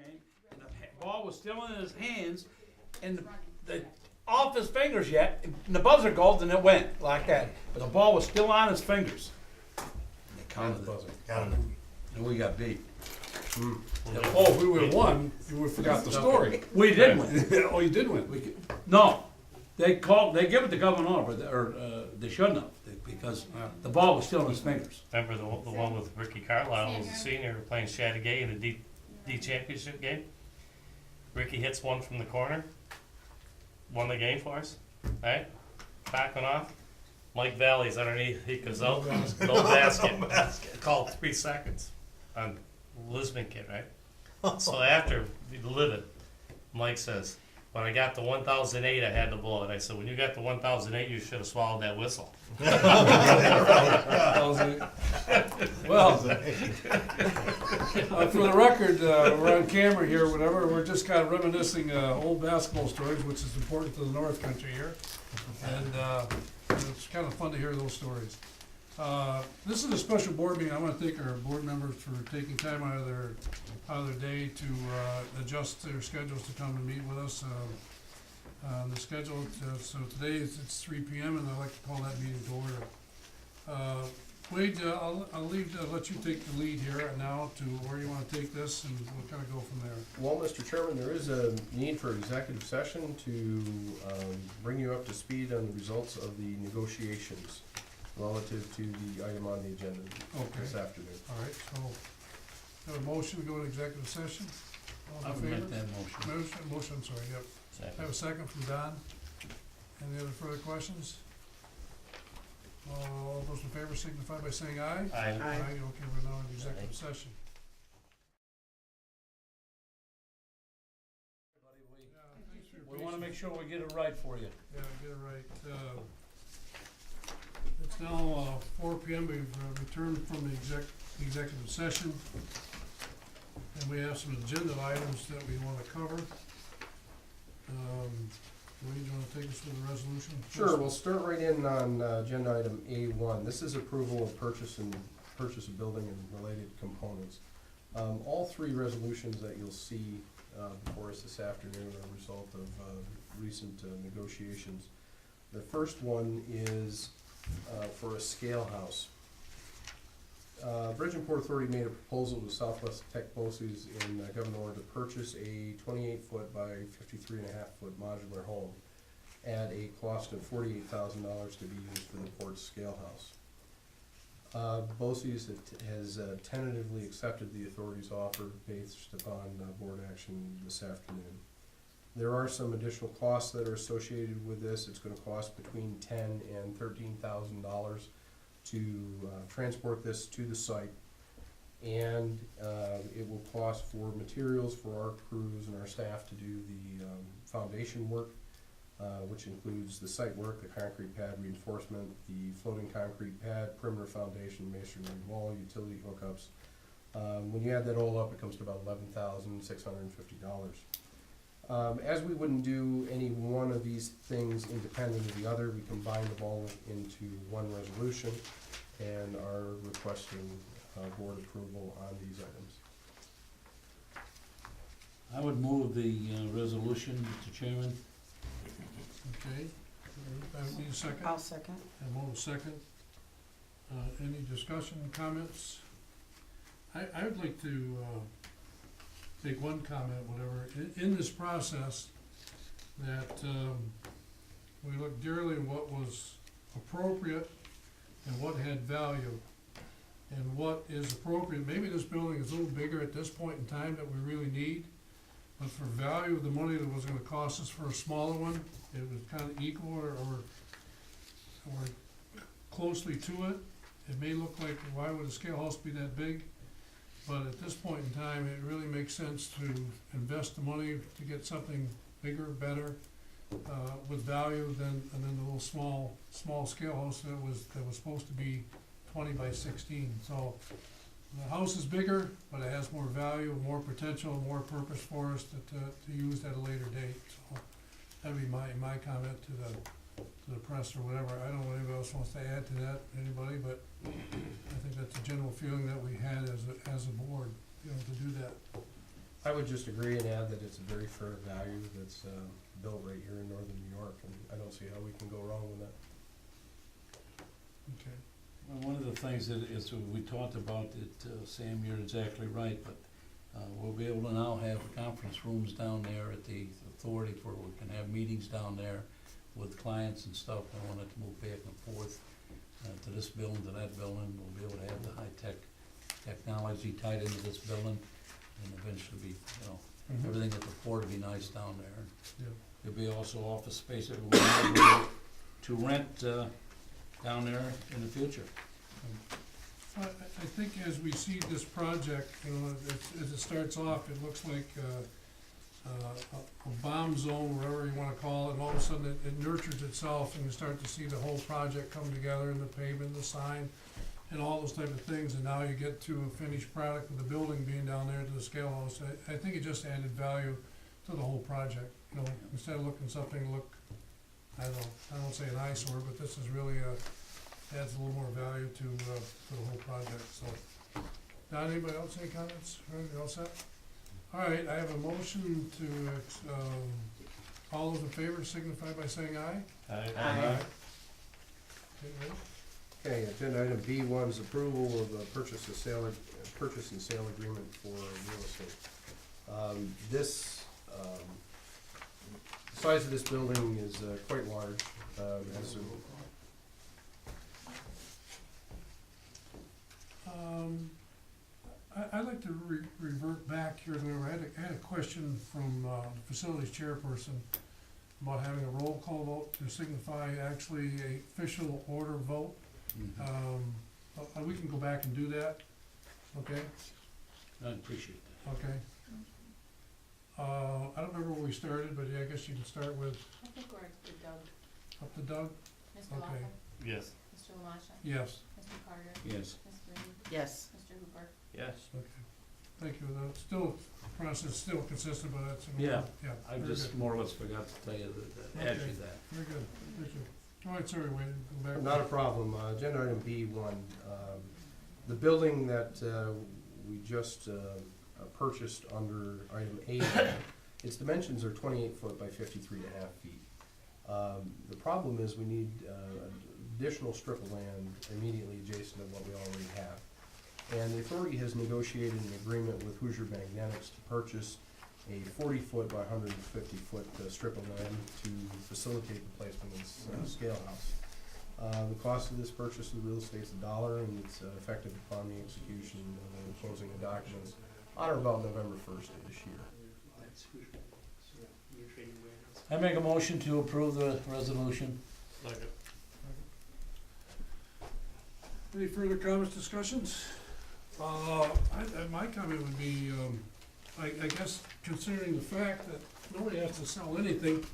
game, and the ball was still in his hands, and the off his fingers yet, and the buzzer goes and it went like that. But the ball was still on his fingers. And they counted the buzzer. And we got beat. Oh, if we would have won, you would have forgot the story. We did win. Oh, you did win. No, they give it to Governor, or they shouldn't have, because the ball was still in his fingers. Remember the one with Ricky Carlisle was a senior playing Chateauguay in the D championship game? Ricky hits one from the corner, won the game for us, right? Back one off. Mike Valley's underneath, he goes out, no basket. Called 3 seconds on Lisbon kid, right? So after we live it, Mike says, when I got to 1008, I had to blow it. I said, when you got to 1008, you should have swallowed that whistle. Well, for the record, we're on camera here, whatever. We're just kind of reminiscing old basketball stories, which is important to the North Country here. And it's kind of fun to hear those stories. This is a special board meeting. I want to thank our board members for taking time out of their day to adjust their schedules to come and meet with us. The schedule, so today it's 3 p.m. and I'd like to call that meeting to order. Wade, I'll let you take the lead here now to where you want to take this, and we'll kind of go from there. Well, Mr. Chairman, there is a need for executive session to bring you up to speed on the results of the negotiations relative to the item on the agenda this afternoon. All right, so have a motion to go to executive session? All I in would favor? make that motion. Motion, I'm sorry, yep. I have a second from Don. Any other further questions? All those in favor signify by saying aye. Aye. Okay, we're now in executive session. We want to make sure we get it right for you. Yeah, get it right. It's now 4 p.m. We've returned from the executive session. And we have some agenda items that we want to cover. Wade, you want to take us through the resolution? Sure, we'll start right in on agenda item A1. This is approval of purchase of building and related components. All 3 resolutions that you'll see before us this afternoon are a result of recent negotiations. The first one is for a scale house. Bridge and Port Authority made a proposal to Southwest Tech BOCES in Governor to purchase a 28-foot by 53.5-foot modular home at a cost of $48,000 to be used for the port's scale house. BOCES has tentatively accepted the authority's offer based upon board action this afternoon. There are some additional costs that are associated with this. It's going to cost between $10,000 and $13,000 to transport this to the site, and it will cost for materials for our crews and our staff to do the foundation work, which includes the site work, the concrete pad reinforcement, the floating concrete pad, perimeter foundation, masonry wall, utility hookups. When you add that all up, it comes to about $11,650. As we wouldn't do any one of these things independent of the other, we combine them all into one resolution and are requesting board approval on these items. I would move the resolution, Mr. Chairman. Okay. I need a second. I'll second. And move second. Any discussion, comments? I would like to take one comment, whatever. In this process, that we looked dearly at what was appropriate and what had value and what is appropriate. Maybe this building is a little bigger at this point in time that we really need, but for value of the money that was gonna cost us for a smaller one, it was kind of equal or closely to it. It may look like, why would a scale house be that big? But at this point in time, it really makes sense to invest the money to get something bigger, better, with value than the little small scale house that was supposed to be 20 by 16. So the house is bigger, but it has more value, more potential, more purpose for us to use at a later date. So that'd be my comment to the press or whatever. I don't know if anybody else wants to add to that, anybody, but I think that's a general feeling that we had as a board, to do that. I would just agree and add that it's a very fair value that's built right here in northern New York, and I don't see how we can go wrong with that. Okay. Well, one of the things that is, we talked about it, Sam, you're exactly right, but we'll be able to now have conference rooms down there at the authority where we can have meetings down there with clients and stuff. I want it to move back and forth to this building, to that building. We'll be able to have the high-tech technology tied into this building and eventually be, everything at the port will be nice down there. Yeah. There'll be also office space that we'll be able to rent down there in the future. I think as we see this project, as it starts off, it looks like a bomb zone, whatever you wanna call it, and all of a sudden it nurtures itself, and you start to see the whole project come together, and the pavement, the sign, and all those type of things, and now you get to a finished product with the building being down there to the scale house. I think it just added value to the whole project, instead of looking something I don't say an eyesore, but this is really adds a little more value to the whole project, so. Now, anybody else, any comments, all set? All right, I have a motion to, all those in favor signify by saying aye. Aye. Okay, ready? Okay, agenda item B1 is approval of a purchase and sale agreement for real estate. The size of this building is quite large. It has some I'd like to revert back here to where I had a question from the facilities chairperson about having a roll call vote to signify actually a official order vote. We can go back and do that, okay? I appreciate that. Okay. I don't remember where we started, but yeah, I guess you can start with I think we're up to Doug. up to Doug. Mr. Okay. Lawson, Yes. Mr. Lamasha, Yes. Mr. Carter, Yes. Ms. Green, Yes. Mr. Hooper. Yes. Okay. Thank you. The still, process still consistent, but that's. Yeah, Yeah. I very just good. more or less forgot to tell you that, add Okay. you that. Very good. Thank you. All right, sorry, Wayne, go back. Not a problem. Agenda item B1, the building that we just purchased under item A, its dimensions are 28 foot by 53.5 feet. The problem is we need additional strip of land immediately adjacent to what we already have. And the authority has negotiated an agreement with Hoosier Magnetics to purchase a 40-foot by 150-foot strip of land to facilitate the placement of this scale house. The cost of this purchase of the real estate is $1, and it's effective upon the execution of the closing of documents on or about November 1st of this year. I make a motion to approve the resolution. Any further comments, discussions? My comment would be, I guess considering the fact that nobody has to sell anything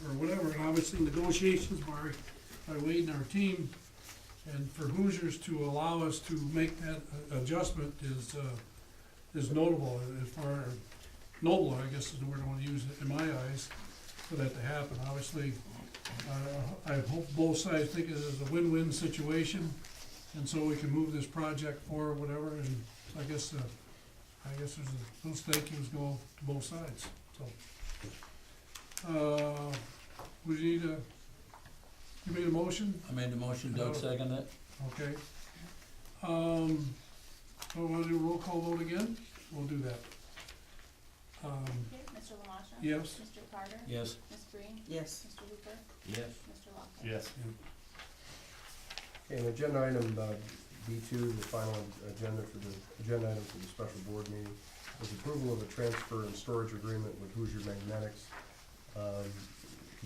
or whatever, and obviously negotiations by Wade and our team, and for Hoosiers to allow us to make that adjustment is notable, as far, noble, I guess is the word I wanna use in my eyes, for that to happen. Obviously, I hope both sides think it is a win-win situation, and so we can move this project forward, whatever, and I guess there's those thank yous go to both sides, so. We need you made a motion, I made the motion, Doug seconded it. okay? So we wanna do a roll call vote again? We'll do that. Okay, Mr. Lamasha. Yes. Mr. Carter. Yes. Ms. Green, Yes. Mr. Hooper, Yes. Mr. Lawson. Yes. Okay, and agenda item B2, the final agenda for the special board meeting, is approval of a transfer and storage agreement with Hoosier Magnetics.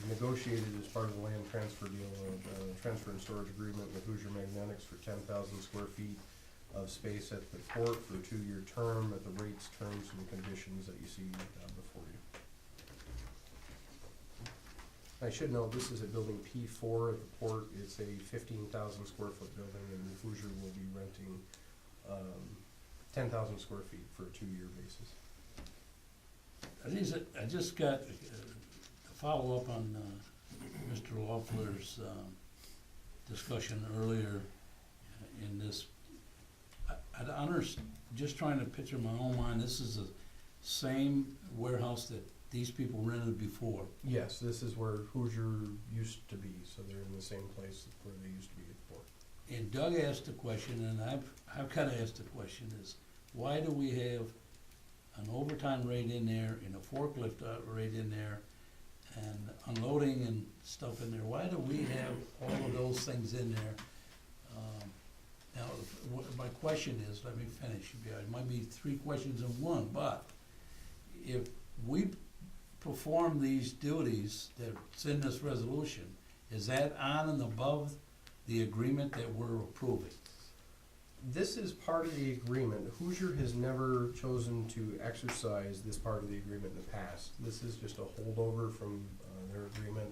Negotiated as part of the land transfer deal, transfer and storage agreement with Hoosier Magnetics for 10,000 square feet of space at the port for a 2-year term at the rates, terms, and conditions that you see before you. I should note, this is a building P4 at the port. It's a 15,000 square foot building, and Hoosier will be renting 10,000 square feet for a 2-year basis. I just got to follow up on Mr. Loeffler's discussion earlier in this. I'd understand, just trying to picture in my own mind, this is same warehouse that these people rented before? Yes, this is where Hoosier used to be, so they're in the same place where they used to be before. And Doug asked a question, and I've kinda asked a question, is why do we have an overtime rate in there and a forklift rate in there and unloading and stuff in there? Why do we have all of those things in there? Now, my question is, let me finish, it might be three questions in one, but if we perform these duties that's in this resolution, is that on and above the agreement that we're approving? This is part of the agreement. Hoosier has never chosen to exercise this part of the agreement in the past. This is just a holdover from their agreement,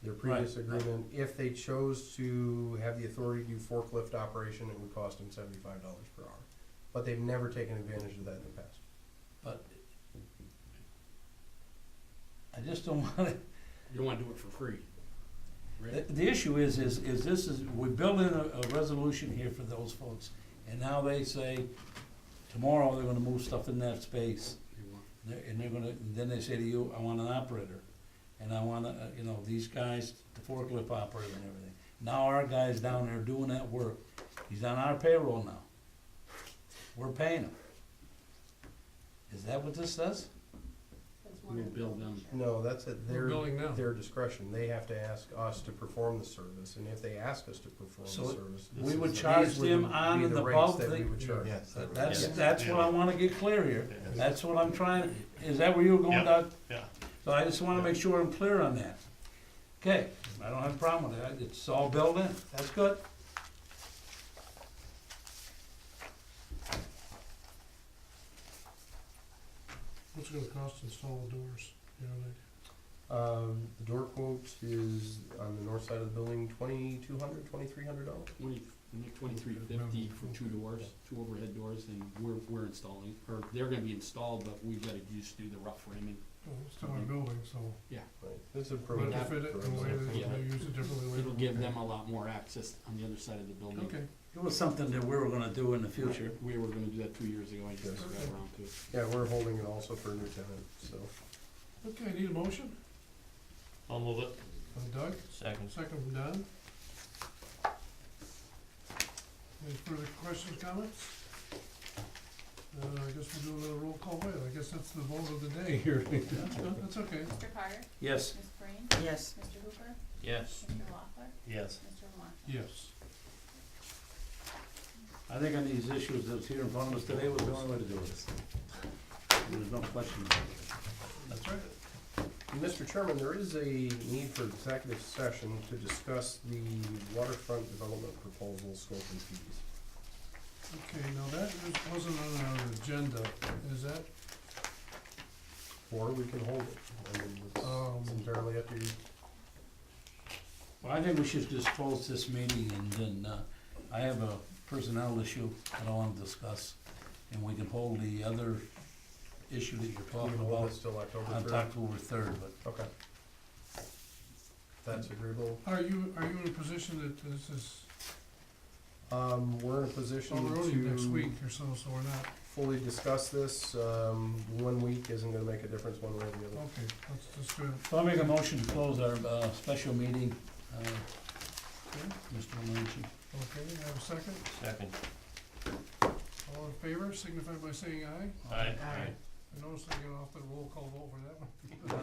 their previous Right. agreement. If they chose to have the authority to do forklift operation, it would cost them $75 per hour. But they've never taken advantage of that in the past. But I just don't wanna, You wanna do it for free, right? the issue is this is, we build in a resolution here for those folks, and now they say, tomorrow they're gonna move stuff in that space. You want- And they're gonna, then they say to you, I want an operator, and I want, these guys, the forklift operator and everything. Now our guy's down there doing that work, he's on our payroll now. We're paying him. Is that what this says? That's one We'll of the bill them. features. No, that's at We're building now. their discretion. They have to ask us to perform the service, and if they ask us to perform the So service. we would these charge would them be on and the rates above that we the- would charge. That's what I wanna get clear here. Yes. That's what I'm trying, is that where you were going, Yep. Doug? Yeah. So I just wanna make sure I'm clear on that. Okay, I don't have a problem with that, it's all built in, that's good. What's it gonna cost to install the doors? You know, like, The door quote is on the north side of the building, $2,200, $2,300. 2350 for two doors, two overhead doors, and we're installing, or they're gonna be installed, but we've gotta just do the rough framing. well, it's still a building, so Right. It's improvement. retrofit it in a way that Yeah. they use it differently later. It'll give them a lot more access on the other side of the building. Okay, It was something that we were gonna do in the future. We were gonna do that 2 years ago, I just Yes. never got around to it. Yeah, we're holding it also for a new tenant, so. okay, need a motion? I'll move it. Doug, Second. second from Don. Any further questions, comments? I guess we'll do another roll call vote. I guess that's the vote of the day here. That's okay. Mr. Carter? Yes. Ms. Breen? Yes. Mr. Hooper? Yes. Mr. Loeffler? Yes. Mr. Lamont? Yes. I think on these issues that's here in front of us today was the only way to do it. There's no question about it. That's right. Mr. Chairman, there is a need for executive session to discuss the waterfront development proposal scope and fees. Okay, now that wasn't on our agenda, is that, Or we can hold it. I mean, it's entirely up to you. Well, I think we should just close this meeting and then, I have a personnel issue that I want to discuss. And we can hold the other issue that you're We talking can hold about it till October on 3rd. October 3rd, but Okay. That's agreeable. are you in a position that this is, We're in a position well, we're only next to week or so we're not, fully discuss this. 1 week isn't gonna make a difference one way or the other. okay, let's do it. so I'll make a motion to close our, special meeting. Mr. Manchin. Okay, have a second? Second. All in favor, signify by saying aye. Aye. I noticed I got off the roll call vote for that one.